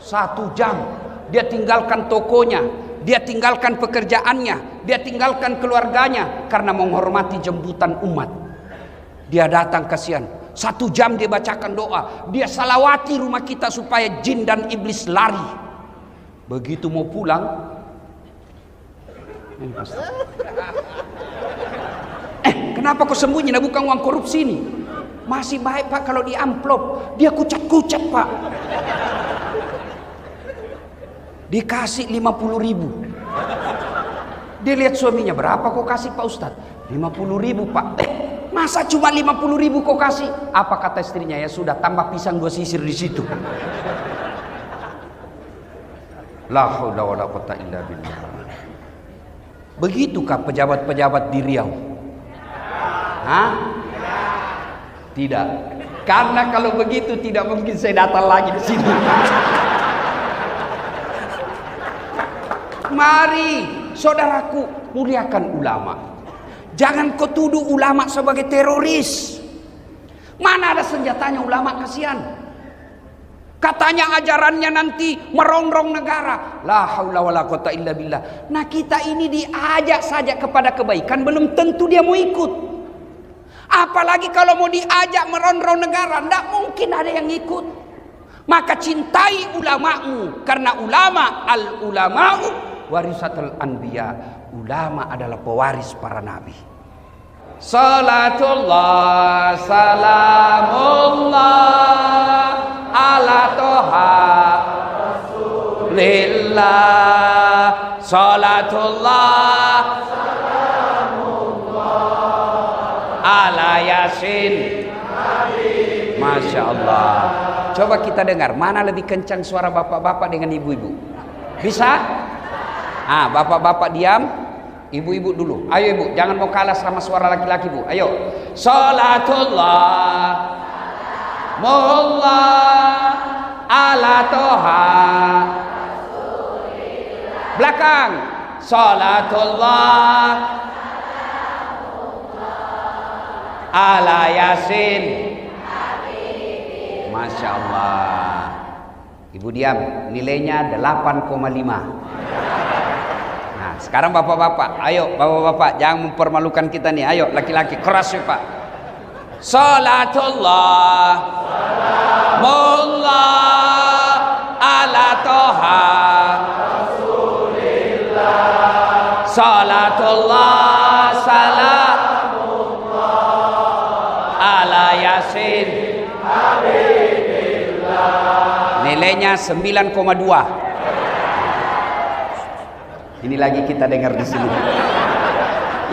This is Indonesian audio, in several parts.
1 jam dia tinggalkan tokonya, dia tinggalkan pekerjaannya, dia tinggalkan keluarganya karena menghormati jemputan umat. Dia datang, kasihan. 1 jam dia bacakan doa, dia salawati rumah kita supaya jin dan iblis lari. Begitu mau pulang, kenapa kau sembunyi? Nah, bukan uang korupsi ini. Masih baik Pak kalau di amplop, dia kucat-kucat Pak. Dikasih 50.000. Dia lihat suaminya, berapa kau kasih Pak Ustadz? 50.000 Pak. Masa cuma 50.000 kau kasih? Apa kata istrinya? Ya sudah, tambah pisang 2 sisir di situ. La haula wala quwata illa billah. Begitukah pejabat-pejabat di Riau? Hah? Tidak. Karena kalau begitu tidak mungkin saya datang lagi di sini. Mari, saudaraku, muliakan ulama. Jangan kau tuduh ulama sebagai teroris. Mana ada senjatanya ulama, kasihan. Katanya ajarannya nanti merongrong negara. La haula wala quwata illa billah. Nah, kita ini diajak saja kepada kebaikan, belum tentu dia mau ikut. Apalagi kalau mau diajak merongrong negara, tidak mungkin ada yang ikut. Maka cintai ulamamu, karena ulama, al ulama'u warisatul anbiya. Ulama adalah pewaris para nabi. Salatullah salamullah ala toha Rasulillah. Salatullah salamullah ala Yasin. Masya Allah. Coba kita dengar, mana lebih kencang suara bapak-bapak dengan ibu-ibu? Bisa? Bapak-bapak diam, ibu-ibu dulu. Ayo ibu, jangan mau kalah sama suara laki-laki bu. Ayo. Salatullah mullah ala toha belakang. Salatullah ala Yasin. Masya Allah. Ibu diam, nilainya 8,5. Nah, sekarang bapak-bapak, ayo bapak-bapak, jangan mempermalukan kita nih. Ayo laki-laki, keras ya Pak. Salatullah mullah ala toha Rasulillah. Salatullah salamullah ala Yasin. Nilainya 9,2. Ini lagi kita dengar di sini.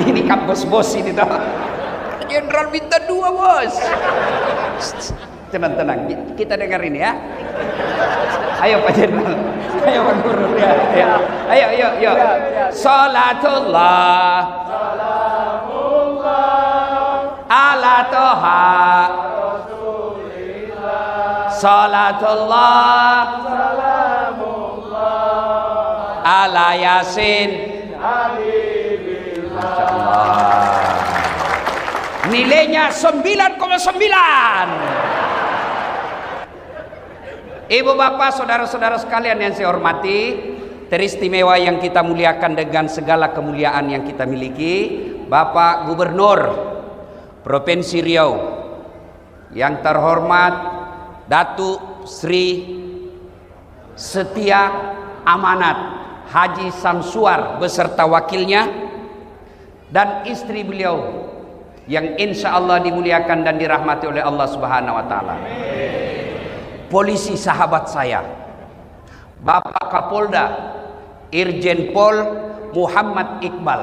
Ini kan bos-bos ini toh. Jenderal minta 2 bos. Tenang-tenang, kita dengar ini ya. Ayo Pak Jenderal, ayo Pak Guru ya. Ayo. Salatullah ala toha Salatullah ala Yasin. Masya Allah. Nilainya 9,9. Ibu bapak saudara-saudara sekalian yang saya hormati, teristimewa yang kita muliakan dengan segala kemuliaan yang kita miliki, Bapak Gubernur Provinsi Riau yang terhormat Datuk Sri Setia Amanat Haji Samsuar beserta wakilnya dan istri beliau yang insya Allah dimuliakan dan dirahmati oleh Allah Subhanahu wa Ta'ala. Polisi sahabat saya, Bapak Kapolda Irjen Pol Muhammad Iqbal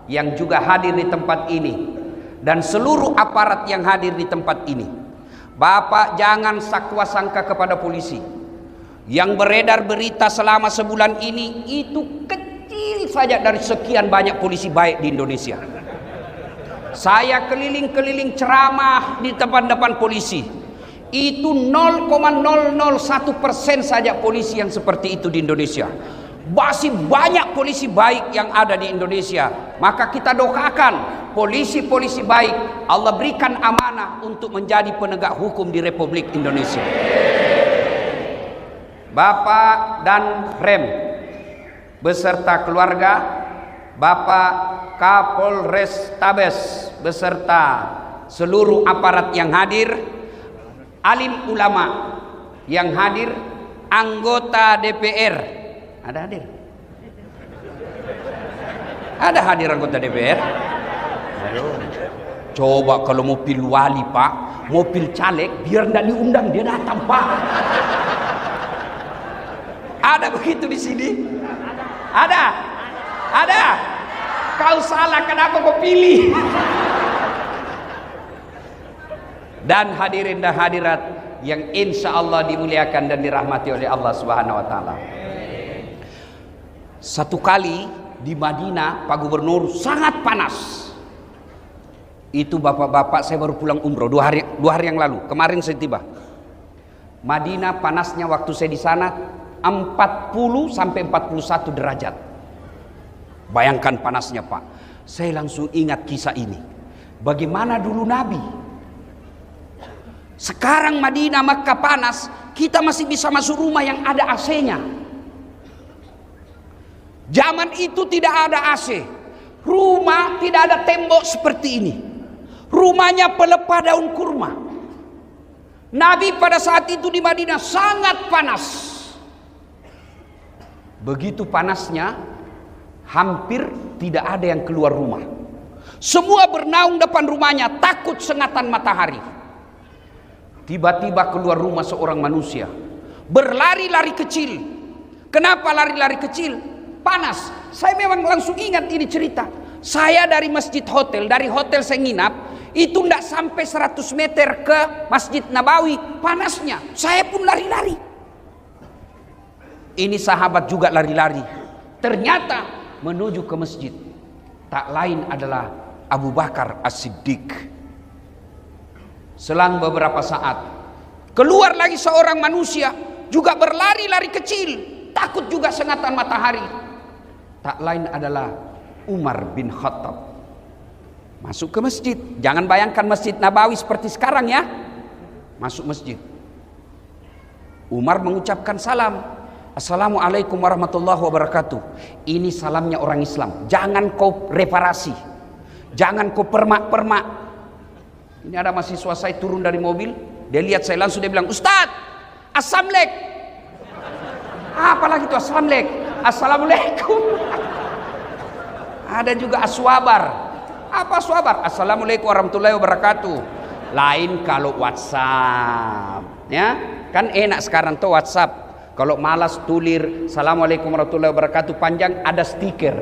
yang juga hadir di tempat ini, dan seluruh aparat yang hadir di tempat ini. Bapak jangan sakwa sangka kepada polisi. Yang beredar berita selama sebulan ini itu kecil saja dari sekian banyak polisi baik di Indonesia. Saya keliling-keliling ceramah di depan-depan polisi. Itu 0,001% saja polisi yang seperti itu di Indonesia. Masih banyak polisi baik yang ada di Indonesia. Maka kita doakan polisi-polisi baik Allah berikan amanah untuk menjadi penegak hukum di Republik Indonesia. Bapak dan Rem beserta keluarga, Bapak Kapolres Tabes beserta seluruh aparat yang hadir, alim ulama yang hadir, anggota DPR. Ada hadir? Ada hadir anggota DPR? Aduh. Coba kalau mobil wali Pak, mobil caleg, biar tidak diundang dia datang Pak. Ada begitu di sini? Ada? Ada? Kau salah, kenapa kau pilih? Dan hadirin dan hadirat yang insya Allah dimuliakan dan dirahmati oleh Allah Subhanahu Wa Taala. Satu kali di Madinah, Pak Gubernur, sangat panas. Itu bapak-bapak, saya baru pulang umroh 2 hari yang lalu. Kemarin saya tiba. Madinah panasnya waktu saya di sana 40 sampai 41 derajat. Bayangkan panasnya Pak. Saya langsung ingat kisah ini. Bagaimana dulu Nabi. Sekarang Madinah, Makkah panas, kita masih bisa masuk rumah yang ada AC-nya. Zaman itu tidak ada AC. Rumah tidak ada tembok seperti ini. Rumahnya pelepah daun kurma. Nabi pada saat itu di Madinah sangat panas. Begitu panasnya, hampir tidak ada yang keluar rumah. Semua bernaung depan rumahnya, takut sengatan matahari. Tiba-tiba keluar rumah seorang manusia, berlari-lari kecil. Kenapa lari-lari kecil? Panas. Saya memang langsung ingat ini cerita. Saya dari masjid hotel, dari hotel saya nginap, itu tidak sampai 100 meter ke Masjid Nabawi, panasnya. Saya pun lari-lari. Ini sahabat juga lari-lari. Ternyata menuju ke masjid. Tak lain adalah Abu Bakar As-Siddiq. Selang beberapa saat, keluar lagi seorang manusia, juga berlari-lari kecil, takut juga sengatan matahari. Tak lain adalah Umar bin Khattab. Masuk ke masjid. Jangan bayangkan Masjid Nabawi seperti sekarang ya. Masuk masjid. Umar mengucapkan salam. Assalamualaikum warahmatullahi wabarakatuh. Ini salamnya orang Islam. Jangan kau reparasi. Jangan kau permak-permak. Ini ada mahasiswa saya turun dari mobil. Dia lihat saya langsung dia bilang, Ustaz, Assalamualaikum. Apalagi itu Assalamualaikum. Assalamualaikum. Ada juga aswabar. Apa aswabar? Assalamualaikum warahmatullahi wabarakatuh. Lain kalau WhatsApp, ya kan enak sekarang tuh WhatsApp. Kalau malas tulir Assalamualaikum warahmatullahi wabarakatuh panjang, ada stiker.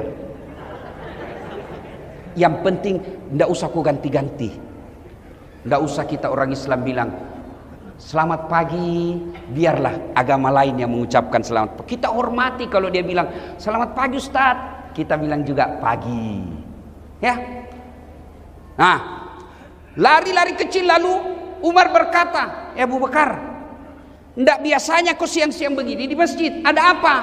Yang penting tidak usah ku ganti-ganti. Tidak usah kita orang Islam bilang selamat pagi, biarlah agama lain yang mengucapkan selamat pagi. Kita hormati kalau dia bilang selamat pagi Ustaz, kita bilang juga pagi. Ya. Nah, lari-lari kecil lalu Umar berkata, Abu Bakar, tidak biasanya kau siang-siang begini di masjid, ada apa?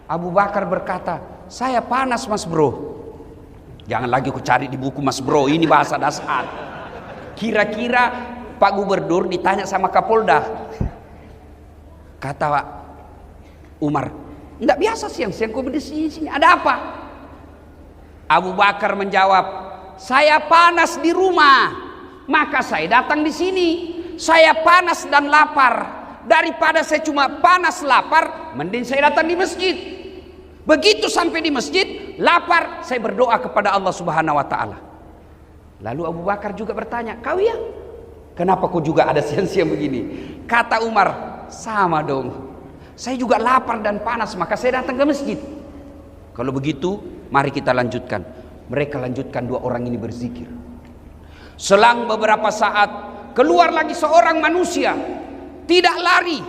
Abu Bakar berkata, saya panas mas bro. Jangan lagi kau cari di buku mas bro, ini bahasa dasar. Kira-kira Pak Gubernur ditanya sama Kapolda. Kata Pak Umar, tidak biasa siang-siang kau di sini, ada apa? Abu Bakar menjawab, saya panas di rumah, maka saya datang di sini. Saya panas dan lapar. Daripada saya cuma panas lapar, mending saya datang di masjid. Begitu sampai di masjid, lapar, saya berdoa kepada Allah Subhanahu Wa Taala. Lalu Abu Bakar juga bertanya, kau ya, kenapa kau juga ada siang-siang begini? Kata Umar, sama dong. Saya juga lapar dan panas, maka saya datang ke masjid. Kalau begitu, mari kita lanjutkan. Mereka lanjutkan, dua orang ini berzikir. Selang beberapa saat, keluar lagi seorang manusia. Tidak lari,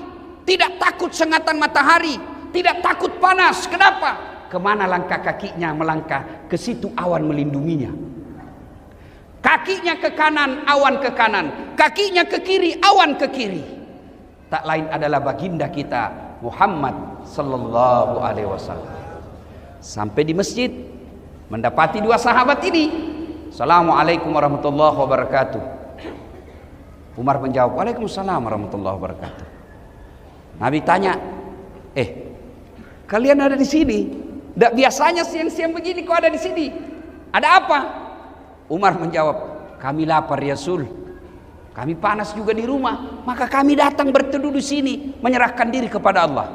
tidak takut sengatan matahari, tidak takut panas. Kenapa? Kemana langkah kakinya melangkah? Ke situ awan melindunginya. Kakinya ke kanan, awan ke kanan. Kakinya ke kiri, awan ke kiri. Tak lain adalah baginda kita Muhammad sallallahu alaihi wasallam. Sampai di masjid, mendapati dua sahabat ini. Assalamualaikum warahmatullahi wabarakatuh. Umar menjawab, Waalaikumsalam warahmatullahi wabarakatuh. Nabi tanya, kalian ada di sini? Tidak biasanya siang-siang begini kok ada di sini. Ada apa? Umar menjawab, kami lapar ya Rasul. Kami panas juga di rumah, maka kami datang berteduh di sini, menyerahkan diri kepada Allah.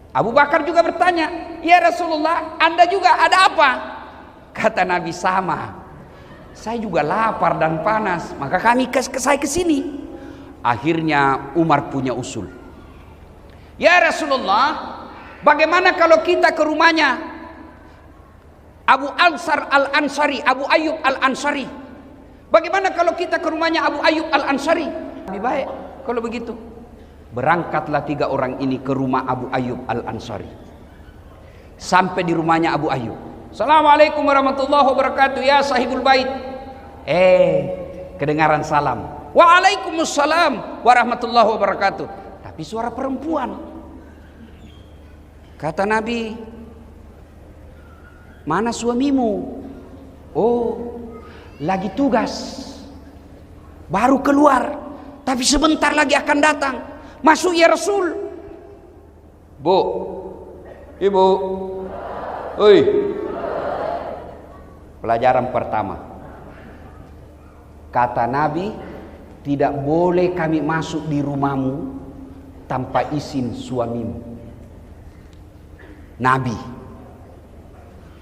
Abu Bakar juga bertanya, ya Rasulullah, Anda juga ada apa? Kata Nabi, sama. Saya juga lapar dan panas, maka saya ke sini. Akhirnya Umar punya usul. Ya Rasulullah, bagaimana kalau kita ke rumahnya Abu Al-Ansari, Abu Ayyub Al-Ansari? Bagaimana kalau kita ke rumahnya Abu Ayyub Al-Ansari? Lebih baik kalau begitu. Berangkatlah 3 orang ini ke rumah Abu Ayyub Al-Ansari. Sampai di rumahnya Abu Ayyub. Assalamualaikum warahmatullahi wabarakatuh ya sahibul bait. Kedengaran salam. Waalaikumsalam warahmatullahi wabarakatuh. Tapi suara perempuan. Kata Nabi, mana suamimu? Oh, lagi tugas, baru keluar, tapi sebentar lagi akan datang. Masuk ya Rasul. Bu, ibu, oi. Pelajaran pertama, kata Nabi, tidak boleh kami masuk di rumahmu tanpa izin suamimu. Nabi,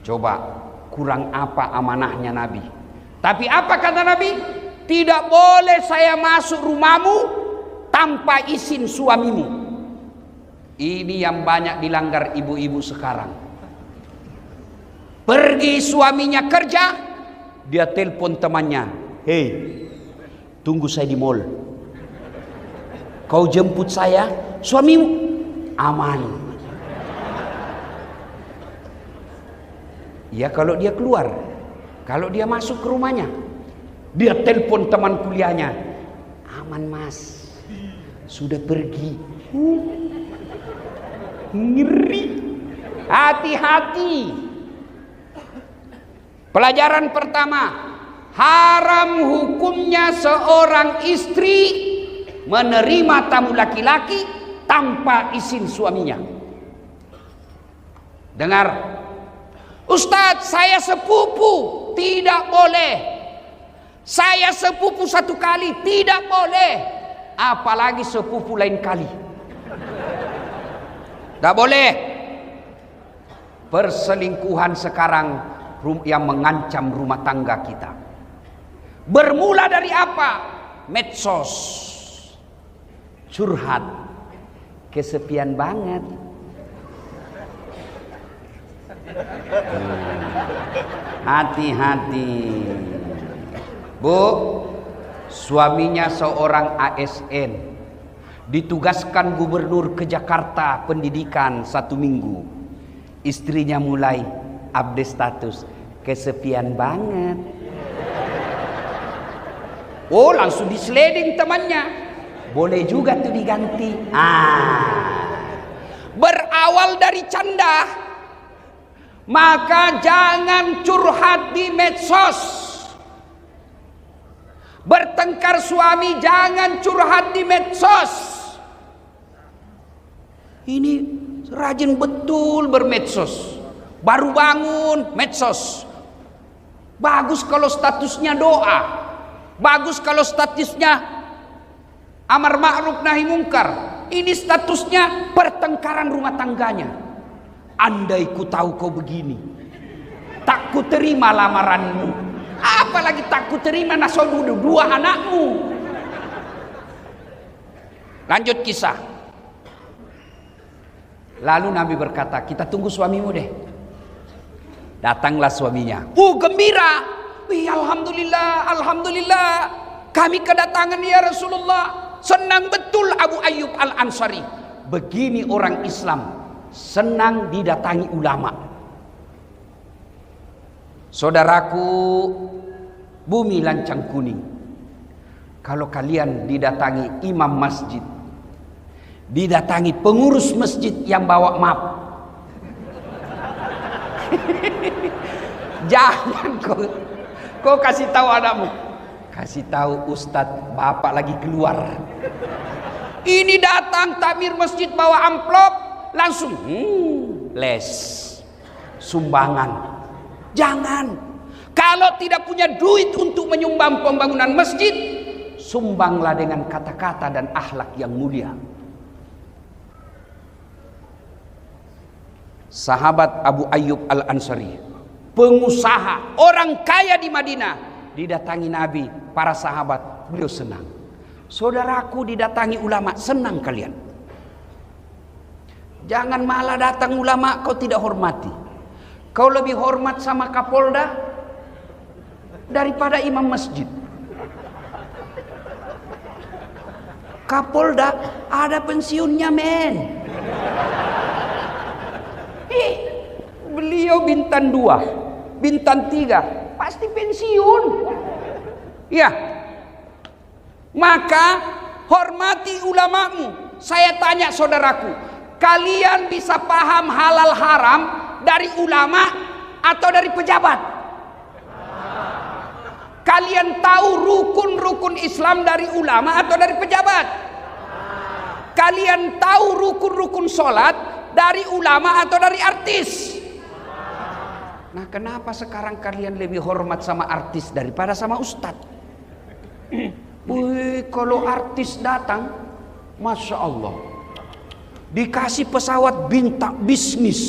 coba kurang apa amanahnya Nabi? Tapi apa kata Nabi? Tidak boleh saya masuk rumahmu tanpa izin suamimu. Ini yang banyak dilanggar ibu-ibu sekarang. Pergi suaminya kerja, dia telepon temannya, hei, tunggu saya di mall. Kau jemput saya, suamimu aman. Ya kalau dia keluar. Kalau dia masuk ke rumahnya, dia telepon teman kuliahnya, aman mas, sudah pergi. Ngeri. Hati-hati. Pelajaran pertama, haram hukumnya seorang istri menerima tamu laki-laki tanpa izin suaminya. Dengar, Ustadz, saya sepupu, tidak boleh. Saya sepupu 1 kali, tidak boleh. Apalagi sepupu lain kali. Tidak boleh. Perselingkuhan sekarang yang mengancam rumah tangga kita. Bermula dari apa? Medsos. Curhat. Kesepian banget. Hati-hati. Bu, suaminya seorang ASN, ditugaskan gubernur ke Jakarta pendidikan 1 minggu. Istrinya mulai update status, kesepian banget. Oh, langsung diseleding temannya, boleh juga tuh diganti. Berawal dari canda, maka jangan curhat di medsos. Bertengkar suami jangan curhat di medsos. Ini rajin betul bermedsos. Baru bangun medsos. Bagus kalau statusnya doa. Bagus kalau statusnya amar ma'ruf nahi mungkar. Ini statusnya pertengkaran rumah tangganya. Andai ku tahu kau begini, tak ku terima lamaranmu. Apalagi tak ku terima nasodu 2 anakmu. Lanjut kisah. Lalu Nabi berkata, kita tunggu suamimu deh. Datanglah suaminya. Gembira. Alhamdulillah, alhamdulillah. Kami kedatangan ya Rasulullah. Senang betul Abu Ayyub Al-Ansari. Begini orang Islam. Senang didatangi ulama. Saudaraku, bumi lancang kuning. Kalau kalian didatangi imam masjid, didatangi pengurus masjid yang bawa map, jangan kau kasih tahu anakmu, kasih tahu Ustadz, bapak lagi keluar. Ini datang takmir masjid bawa amplop, langsung les sumbangan. Jangan. Kalau tidak punya duit untuk menyumbang pembangunan masjid, sumbanglah dengan kata-kata dan akhlak yang mulia. Sahabat Abu Ayyub Al-Ansari, pengusaha, orang kaya di Madinah, didatangi Nabi, para sahabat, beliau senang. Saudaraku didatangi ulama, senang kalian. Jangan malah datang ulama kau tidak hormati. Kau lebih hormat sama Kapolda daripada imam masjid. Kapolda ada pensiunnya, men. Beliau bintang 2, bintang 3, pasti pensiun. Ya. Maka hormati ulamamu. Saya tanya saudaraku, kalian bisa paham halal haram dari ulama atau dari pejabat? Kalian tahu rukun-rukun Islam dari ulama atau dari pejabat? Kalian tahu rukun-rukun sholat dari ulama atau dari artis? Nah, kenapa sekarang kalian lebih hormat sama artis daripada sama ustadz? Wih, kalau artis datang, Masya Allah, dikasih pesawat bintang bisnis,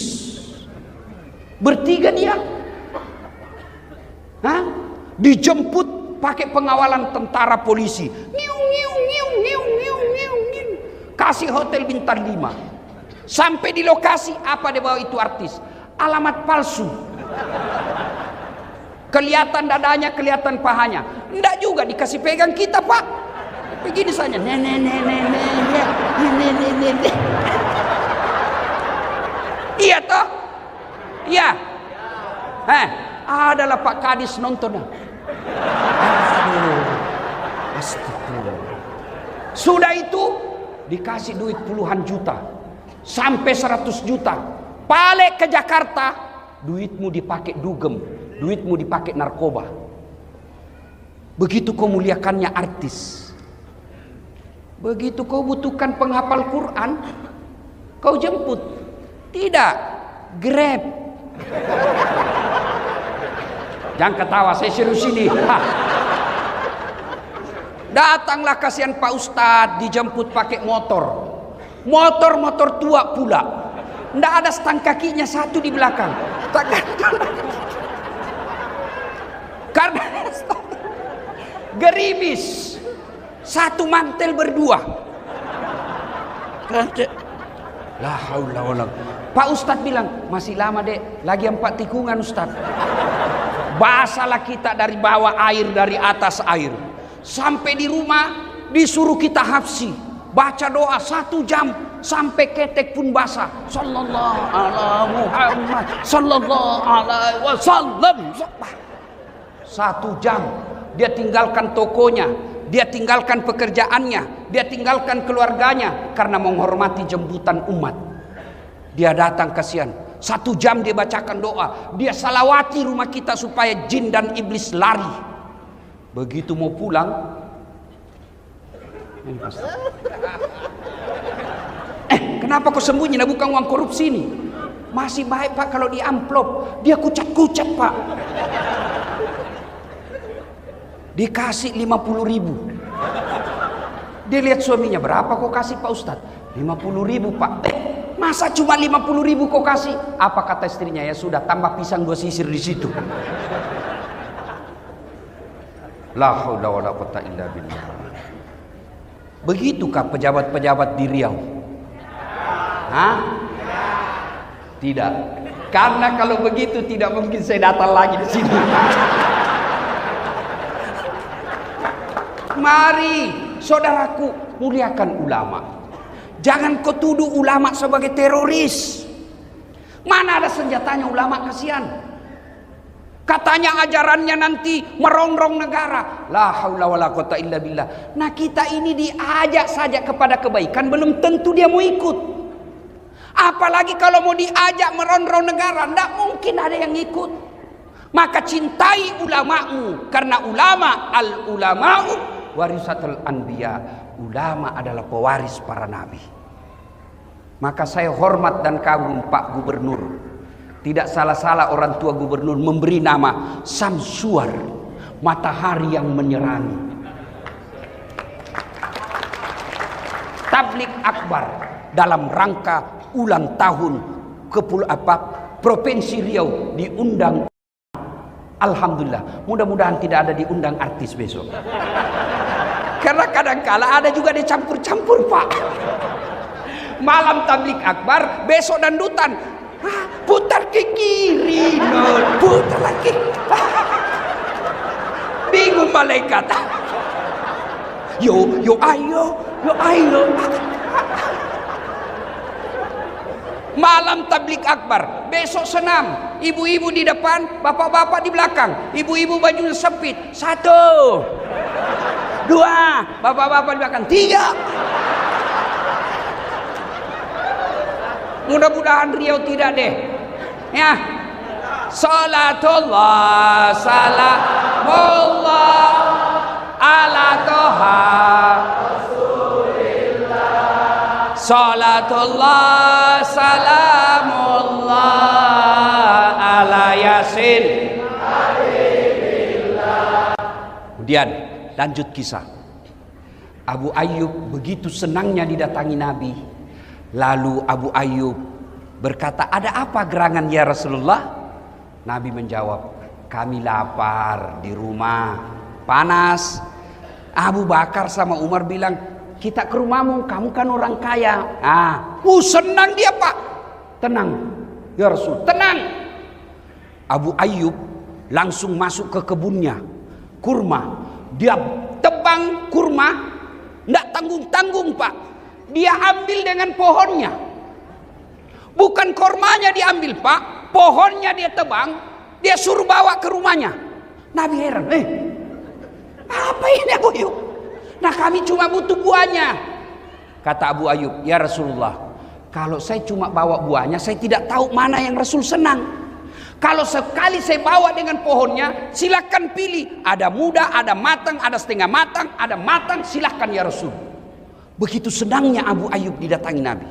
bertiga dia, dijemput pakai pengawalan tentara polisi, kasih hotel bintang 5, sampai di lokasi apa dia bawa itu artis, alamat palsu. Kelihatan dadanya, kelihatan pahanya. Enggak juga dikasih pegang kita, Pak. Begini saja. Iya toh? Iya. Adalah Pak Kadis nonton. Astagfirullah. Sudah itu dikasih duit puluhan juta, sampai 100 juta. Balik ke Jakarta, duitmu dipakai dugem, duitmu dipakai narkoba. Begitu kau muliakannya artis, begitu kau butuhkan penghafal Quran, kau jemput. Tidak, Grab. Jangan ketawa, saya serius ini. Datanglah kasihan Pak Ustadz, dijemput pakai motor. Motor tua pula. Nggak ada stang kakinya, satu di belakang. Karena gerimis, satu mantel berdua. La haula wala. Pak Ustadz bilang, masih lama dek, lagi 4 tikungan Ustadz. Basalah kita dari bawah air, dari atas air. Sampai di rumah disuruh kita hafsi, baca doa 1 jam sampai ketek pun basah. Sallallahu alaihi Muhammad, sallallahu alaihi wasallam. 1 jam dia tinggalkan tokonya, dia tinggalkan pekerjaannya, dia tinggalkan keluarganya karena menghormati jemputan umat. Dia datang kasihan, 1 jam dia bacakan doa, dia salawati rumah kita supaya jin dan iblis lari. Begitu mau pulang, kenapa kau sembunyi? Nah, bukan uang korupsi ini. Masih baik Pak kalau di amplop, dia kucap-kucap Pak. Dikasih 50.000. Dia lihat suaminya, berapa kau kasih Pak Ustadz? 50.000 Pak. Masa cuma 50.000 kau kasih? Apa kata istrinya? Ya sudah, tambah pisang 2 sisir di situ. La haula wala quwwata illa billah. Begitukah pejabat-pejabat di Riau? Tidak. Karena kalau begitu tidak mungkin saya datang lagi di sini. Mari saudaraku, muliakan ulama. Jangan kau tuduh ulama sebagai teroris. Mana ada senjatanya ulama, kasihan. Katanya ajarannya nanti merongrong negara. La haula wala quwata illa billah. Nah, kita ini diajak saja kepada kebaikan, belum tentu dia mau ikut. Apalagi kalau mau diajak merongrong negara, tidak mungkin ada yang ikut. Maka cintai ulamamu, karena ulama al-ulama'u warisatul anbiya. ulama adalah pewaris para nabi. Maka saya hormat dan kagum Pak Gubernur. Tidak salah-salah orang tua gubernur memberi nama Samsuar, matahari yang menyerangi. Tablik Akbar dalam rangka ulang tahun Provinsi Riau diundang. Alhamdulillah, mudah-mudahan tidak ada diundang artis besok. Karena kadang-kala ada juga dicampur-campur, Pak. Malam tablik akbar, besok dandutan. Putar ke kiri, putar lagi. Bingung malaikat. Yo ayo. Malam tablik akbar, besok senam. Ibu-ibu di depan, bapak-bapak di belakang. Ibu-ibu bajunya sempit. 1, 2, bapak-bapak di belakang. 3. Mudah-mudahan Riau tidak deh. Ya. Salatullah salamullah ala toha Rasulillah. Salatullah salamullah ala Yasin. Kemudian lanjut kisah. Abu Ayyub begitu senangnya didatangi Nabi. Lalu Abu Ayyub berkata, ada apa gerangan ya Rasulullah? Nabi menjawab, kami lapar di rumah, panas. Abu Bakar sama Umar bilang, kita ke rumahmu, kamu kan orang kaya. Senang dia, Pak. Tenang ya Rasul, tenang. Abu Ayyub langsung masuk ke kebunnya, kurma. Dia tebang kurma, tidak tanggung-tanggung, Pak. Dia ambil dengan pohonnya. Bukan kormanya diambil, Pak. Pohonnya dia tebang, dia suruh bawa ke rumahnya. Nabi heran, apa ini Abu Ayyub? Nah, kami cuma butuh buahnya. Kata Abu Ayyub, ya Rasulullah, kalau saya cuma bawa buahnya, saya tidak tahu mana yang Rasul senang. Kalau sekali saya bawa dengan pohonnya, silakan pilih. Ada muda, ada matang, ada setengah matang, ada matang, silakan ya Rasul. Begitu senangnya Abu Ayyub didatangi Nabi.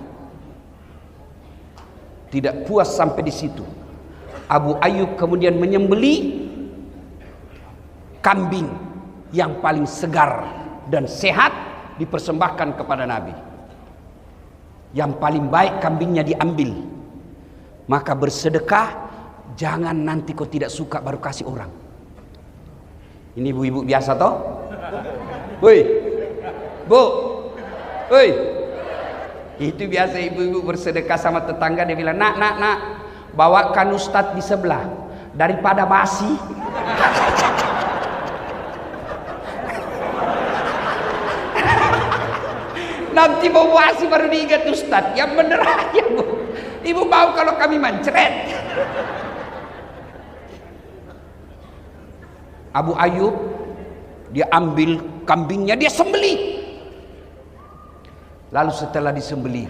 Tidak puas sampai di situ. Abu Ayyub kemudian menyembelih kambing yang paling segar dan sehat dipersembahkan kepada Nabi. Yang paling baik kambingnya diambil. Maka bersedekah, jangan nanti kau tidak suka baru kasih orang. Ini ibu-ibu biasa toh? Woi, Bu. Woi, itu biasa ibu-ibu bersedekah sama tetangga. Dia bilang, nak, bawakan ustadz di sebelah daripada basi. Nanti mau basi baru diingat ustadz. Yang bener aja, Bu. Ibu mau kalau kami mencret. Abu Ayyub, dia ambil kambingnya, dia sembelih. Lalu setelah disembelih,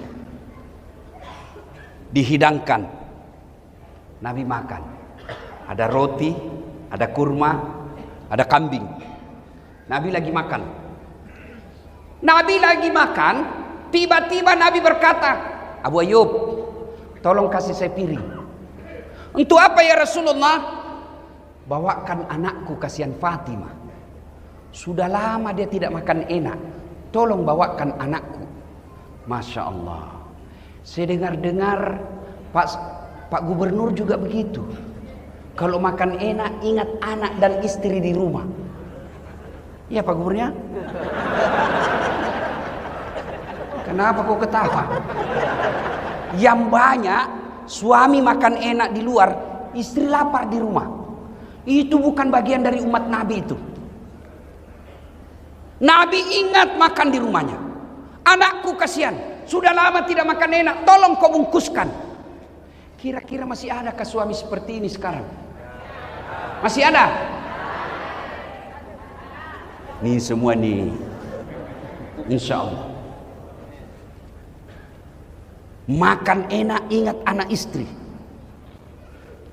dihidangkan, Nabi makan. Ada roti, ada kurma, ada kambing. Nabi lagi makan. Tiba-tiba Nabi berkata, Abu Ayyub, tolong kasih saya piring. Untuk apa ya Rasulullah? Bawakan anakku, kasihan Fatimah. Sudah lama dia tidak makan enak. Tolong bawakan anakku. Masya Allah. Saya dengar-dengar Pak Gubernur juga begitu. Kalau makan enak ingat anak dan istri di rumah. Iya Pak Gubernurnya? Kenapa kau ketawa? Yang banyak suami makan enak di luar, istri lapar di rumah. Itu bukan bagian dari umat Nabi itu. Nabi ingat makan di rumahnya. Anakku kasihan, sudah lama tidak makan enak, tolong kau bungkuskan. Kira-kira masih adakah suami seperti ini sekarang? Masih ada? Nih semua nih, insya Allah. Makan enak ingat anak istri.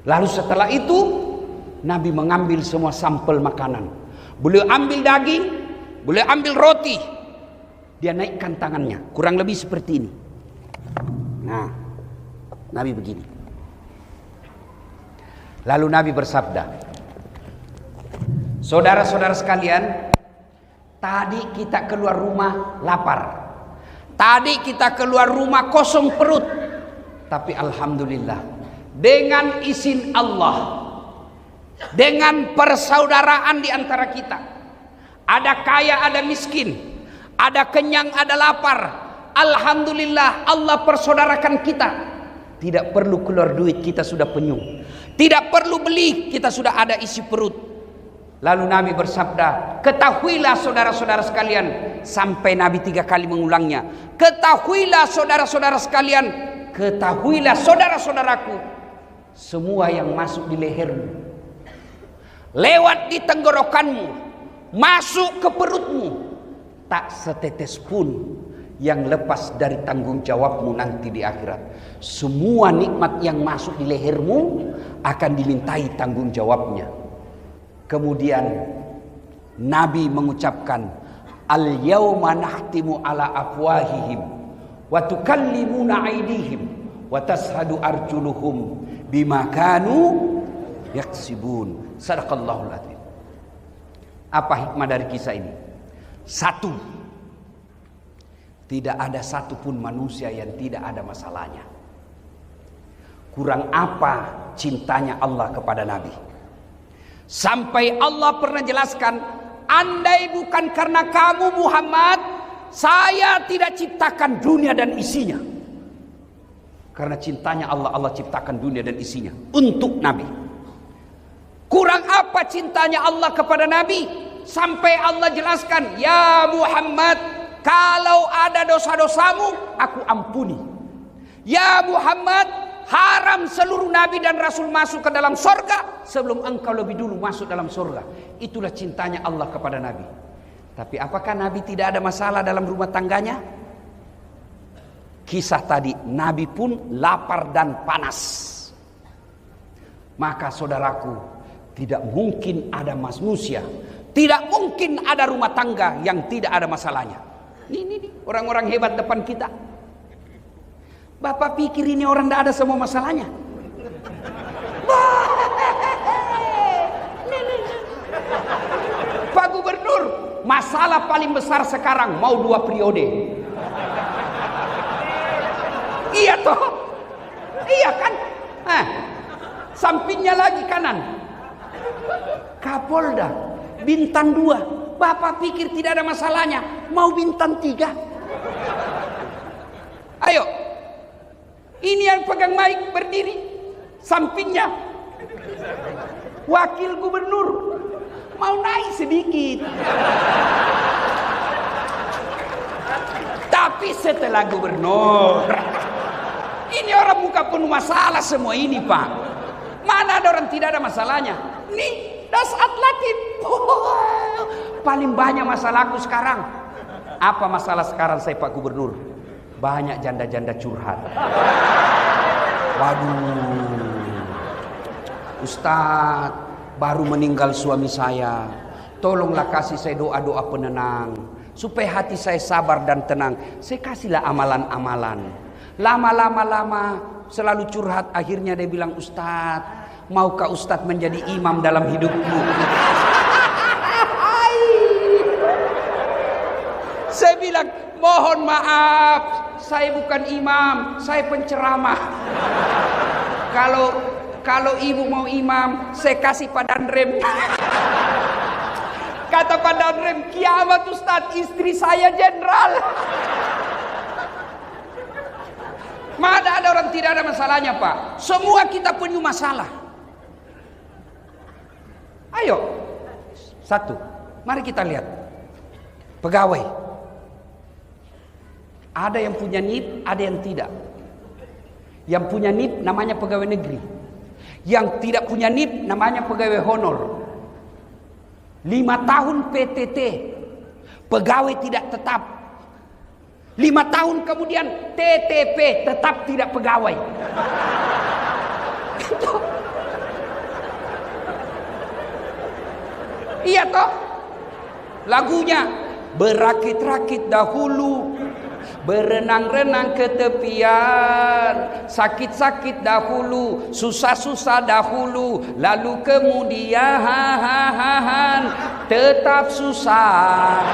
Lalu setelah itu Nabi mengambil semua sampel makanan. Beliau ambil daging, beliau ambil roti. Dia naikkan tangannya, kurang lebih seperti ini. Nah, Nabi begini. Lalu Nabi bersabda, saudara-saudara sekalian, tadi kita keluar rumah lapar. Tadi kita keluar rumah kosong perut. Tapi alhamdulillah, dengan izin Allah, dengan persaudaraan di antara kita, ada kaya, ada miskin, ada kenyang, ada lapar. Alhamdulillah, Allah persaudarakan kita. Tidak perlu keluar duit, kita sudah penyung. Tidak perlu beli, kita sudah ada isi perut. Lalu Nabi bersabda, ketahuilah saudara-saudara sekalian. Sampai Nabi 3 kali mengulangnya. Ketahuilah saudara-saudara sekalian. Ketahuilah saudara-saudaraku. Semua yang masuk di lehermu, lewat di tenggorokanmu, masuk ke perutmu, tak setetes pun yang lepas dari tanggung jawabmu nanti di akhirat. Semua nikmat yang masuk di lehermu akan dimintai tanggung jawabnya. Kemudian Nabi mengucapkan, al-yawma nahtimu ala afwahihim wa tukallimuna aydihim wa tashhadu arjuluhum bima kanu yaksibun. Sadaqallahul adzim. Apa hikmah dari kisah ini? Satu, tidak ada satupun manusia yang tidak ada masalahnya. Kurang apa cintanya Allah kepada Nabi, sampai Allah pernah jelaskan, andai bukan karena kamu Muhammad, saya tidak ciptakan dunia dan isinya. Karena cintanya Allah, Allah ciptakan dunia dan isinya untuk Nabi. Kurang apa cintanya Allah kepada Nabi, sampai Allah jelaskan, ya Muhammad, kalau ada dosa-dosamu, aku ampuni. Ya Muhammad, haram seluruh Nabi dan Rasul masuk ke dalam surga sebelum engkau lebih dulu masuk dalam surga. Itulah cintanya Allah kepada Nabi. Tapi apakah Nabi tidak ada masalah dalam rumah tangganya? Kisah tadi, Nabi pun lapar dan panas. Maka saudaraku, tidak mungkin ada manusia, tidak mungkin ada rumah tangga yang tidak ada masalahnya. Ini orang-orang hebat depan kita. Bapak pikir ini orang tidak ada semua masalahnya? Pak Gubernur, masalah paling besar sekarang mau 2 periode. Iya toh? Iya kan? Sampingnya lagi kanan, Kapolda, bintang 2. Bapak pikir tidak ada masalahnya, mau bintang 3. Ayo, ini yang pegang mic berdiri, sampingnya wakil gubernur, mau naik sedikit. Tapi setelah gubernur, ini orang muka penuh masalah semua ini Pak. Mana ada orang tidak ada masalahnya? Nih, Dasat Latif. Paling banyak masalahku sekarang. Apa masalah sekarang saya Pak Gubernur? Banyak janda-janda curhat. Waduh, Ustadz, baru meninggal suami saya. Tolonglah kasih saya doa-doa penenang, supaya hati saya sabar dan tenang. Saya kasihlah amalan-amalan. Lama-lama selalu curhat. Akhirnya dia bilang, Ustadz, maukah Ustadz menjadi imam dalam hidupku? Saya bilang, mohon maaf, saya bukan imam, saya penceramah. Kalau ibu mau imam, saya kasih Pak Danrem. Kata Pak Danrem, kiamat Ustadz, istri saya jenderal. Mana ada orang tidak ada masalahnya Pak? Semua kita punya masalah. Ayo, satu, mari kita lihat pegawai. Ada yang punya NIP, ada yang tidak. Yang punya NIP namanya pegawai negeri. Yang tidak punya NIP namanya pegawai honor. 5 tahun PTT, pegawai tidak tetap. 5 tahun kemudian TTP, tetap tidak pegawai. Iya toh? Lagunya berakit-rakit dahulu, berenang-renang ke tepian, sakit-sakit dahulu, susah-susah dahulu, lalu kemudian tetap susah.